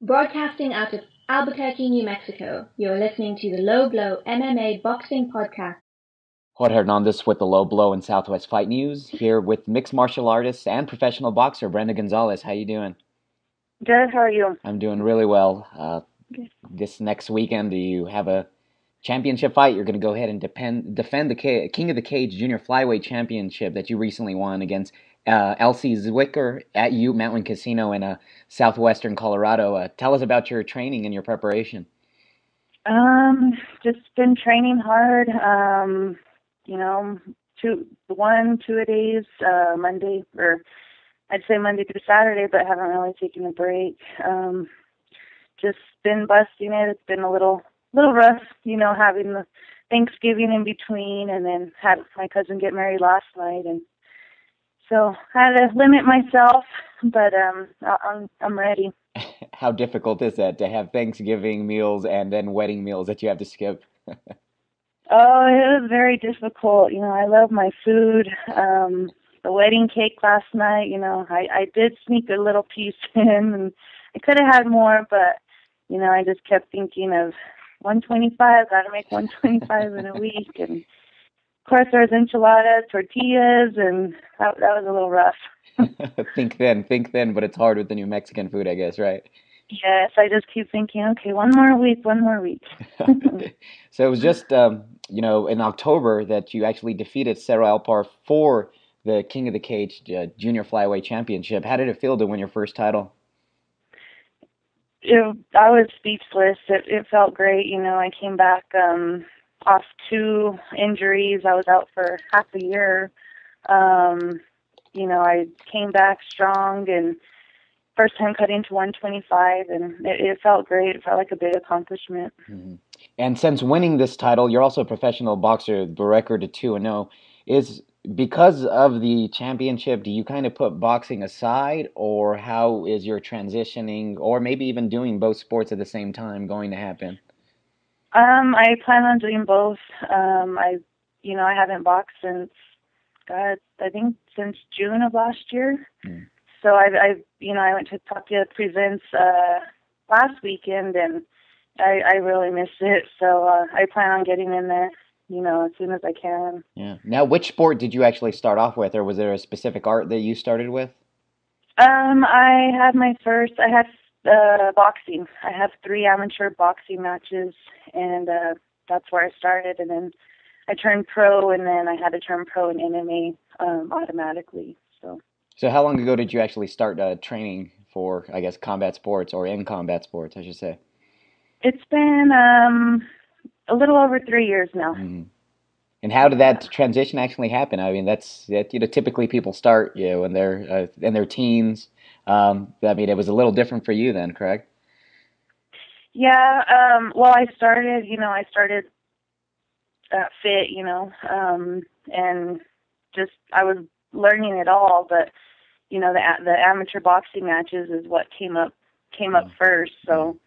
Broadcasting out of Albuquerque, New Mexico, you're listening to the Low Blow MMA Boxing Podcast. Jorge Hernandez with the Low Blow and Southwest Fight News, here with mixed martial artist and professional boxer Brenda Gonzales. How you doing? Good, how are you? I'm doing really well. Good. This next weekend, do you have a championship fight? You're going to go ahead and defend the King of the Cage Junior Flyweight Championship that you recently won against Elsie Zwicker at Ute Mountain Casino in southwestern Colorado. Tell us about your training and your preparation. Just been training hard. Two a days, Monday, or I'd say Monday through Saturday, but haven't really taken a break. Just been busting it. It's been a little rough, having the Thanksgiving in between, and then had my cousin get married last night, and so I had to limit myself, but I'm ready. How difficult is that to have Thanksgiving meals and then wedding meals that you have to skip? Oh, it was very difficult. I love my food. The wedding cake last night, I did sneak a little piece in, and I could have had more, but, I just kept thinking of 125, got to make 125 in a week. And, of course, there was enchiladas, tortillas, and that was a little rough. Think then, but it's hard with the New Mexican food, I guess, right? Yes, I just keep thinking, okay, one more week. So it was just, in October that you actually defeated Cerro Alpar for the King of the Cage Junior Flyweight Championship. How did it feel to win your first title? I was speechless. It felt great. I came back off 2 injuries. I was out for half a year. I came back strong and first time cut into 125, and it felt great. It felt like a big accomplishment. Mm-hmm. And since winning this title, you're also a professional boxer, the record of 2-0. Is because of the championship, do you kind of put boxing aside, or how is your transitioning, or maybe even doing both sports at the same time going to happen? I plan on doing both. I haven't boxed since, God, I think since June of last year. Mm. So I went to Tapia Presents last weekend, and I really missed it. So I plan on getting in there, as soon as I can. Yeah. Now, which sport did you actually start off with, or was there a specific art that you started with? I had boxing. I have 3 amateur boxing matches, and that's where I started. And then I turned pro, and then I had to turn pro in MMA automatically. So how long ago did you actually start training for, I guess, combat sports, or in combat sports, I should say? It's been a little over 3 years now. Mm-hmm. And how did that transition actually happen? I mean, typically people start, when they're in their teens. It was a little different for you then, correct? Yeah. Well, I started fit, and just I was learning it all, but the amateur boxing matches is what came up first, so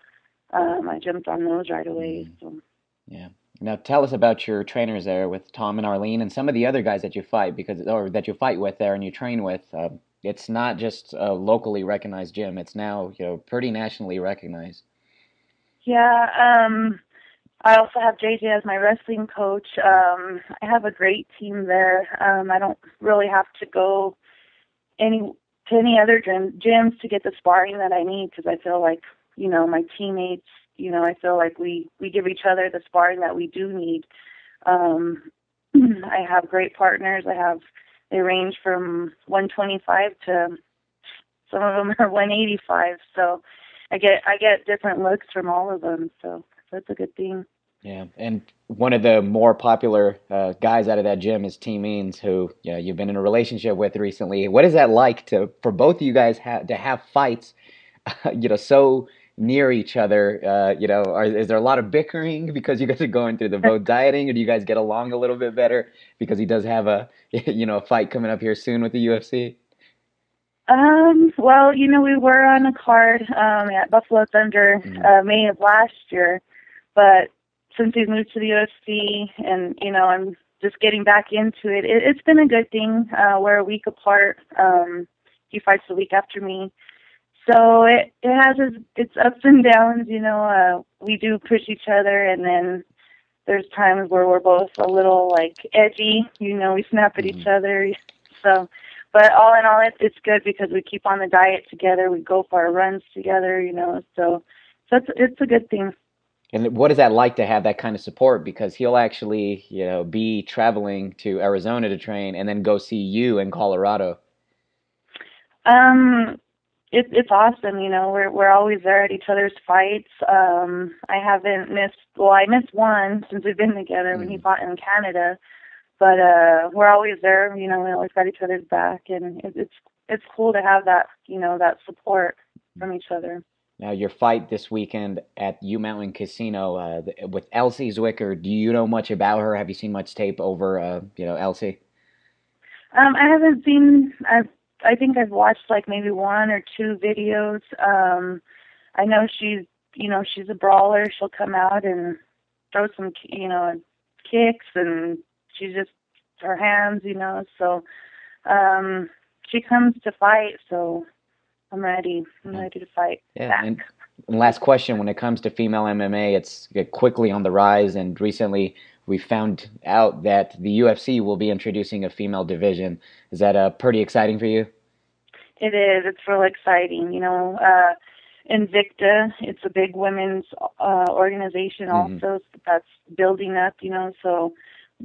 I jumped on those right away. So. Yeah. Now tell us about your trainers there with Tom and Arlene and some of the other guys that you fight that you fight with there and you train with. It's not just a locally recognized gym; it's now pretty nationally recognized. Yeah. I also have JJ as my wrestling coach. I have a great team there. I don't really have to go to any other gyms to get the sparring that I need, because I feel like, my teammates, I feel like we give each other the sparring that we do need. I have great partners. They range from 125 to some of them are 185. So I get different looks from all of them. So that's a good thing. Yeah, and one of the more popular guys out of that gym is T Means, who you've been in a relationship with recently. What is that like for both of you guys to have fights, so near each other? Is there a lot of bickering because you guys are going through the both dieting, or do you guys get along a little bit better because he does have a a fight coming up here soon with the UFC? Well, we were on a card at Buffalo Thunder May of last year, but since he's moved to the UFC and, I'm just getting back into it, it's been a good thing. We're a week apart. He fights the week after me. So it has its ups and downs, you know. We do push each other, and then there's times where we're both a little like edgy, you know. We snap at each other. So, but all in all, it's good because we keep on the diet together. We go for our runs together, you know. So it's a good thing. And what is that like to have that kind of support? Because he'll actually, be traveling to Arizona to train and then go see you in Colorado. It's awesome, you know. We're always there at each other's fights. I haven't missed. Well, I missed one since we've been together when he fought in Canada. But we're always there, you know. We always got each other's back, and it's cool to have that, you know, that support from each other. Now, your fight this weekend at U Mountain Casino with Elsie Zwicker. Do you know much about her? Have you seen much tape over, Elsie? I haven't seen. I think I've watched like maybe one or two videos. I know she's a brawler. She'll come out and throw some, you know, kicks, and she's just her hands, you know. So she comes to fight. So I'm ready. I'm ready to fight back. And last question: when it comes to female MMA, it's quickly on the rise, and recently we found out that the UFC will be introducing a female division. Is that pretty exciting for you? It is. It's real exciting. You know, Invicta, it's a big women's organization also that's building up, you know. So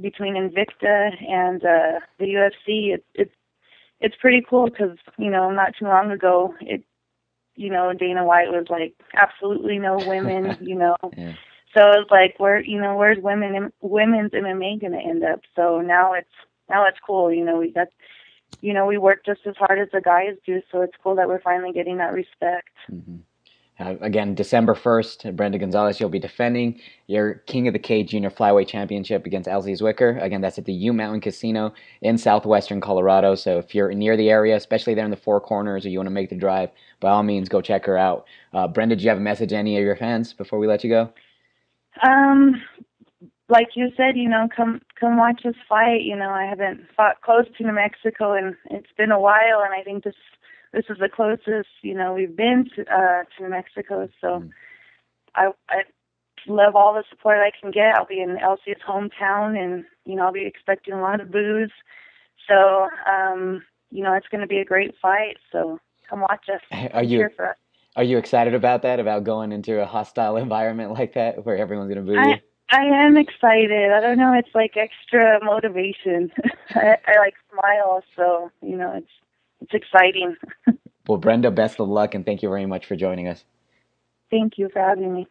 between Invicta and the UFC, it's pretty cool because, you know, not too long ago, Dana White was like, absolutely no women, you know. Yeah. So it's like, where's women's MMA going to end up? So now it's cool. You know, we work just as hard as the guys do. So it's cool that we're finally getting that respect. Mm-hmm. Again, December 1st, Brenda Gonzales, you'll be defending your King of the Cage Junior Flyweight Championship against Elsie Zwicker. Again, that's at the U Mountain Casino in southwestern Colorado. So if you're near the area, especially there in the Four Corners, or you want to make the drive, by all means, go check her out. Brenda, do you have a message to any of your fans before we let you go? Like you said, you know, come watch us fight. You know, I haven't fought close to New Mexico, and it's been a while, and I think this is the closest, you know, we've been to New Mexico. So I love all the support I can get. I'll be in Elsie's hometown, and, you know, I'll be expecting a lot of boos. So, you know, it's going to be a great fight. So come watch us. Cheer for us. Are you excited about that, about going into a hostile environment like that where everyone's going to boo you? I am excited. I don't know. It's like extra motivation. I like smile. So, you know, it's exciting. Well, Brenda, best of luck, and thank you very much for joining us. Thank you for having me.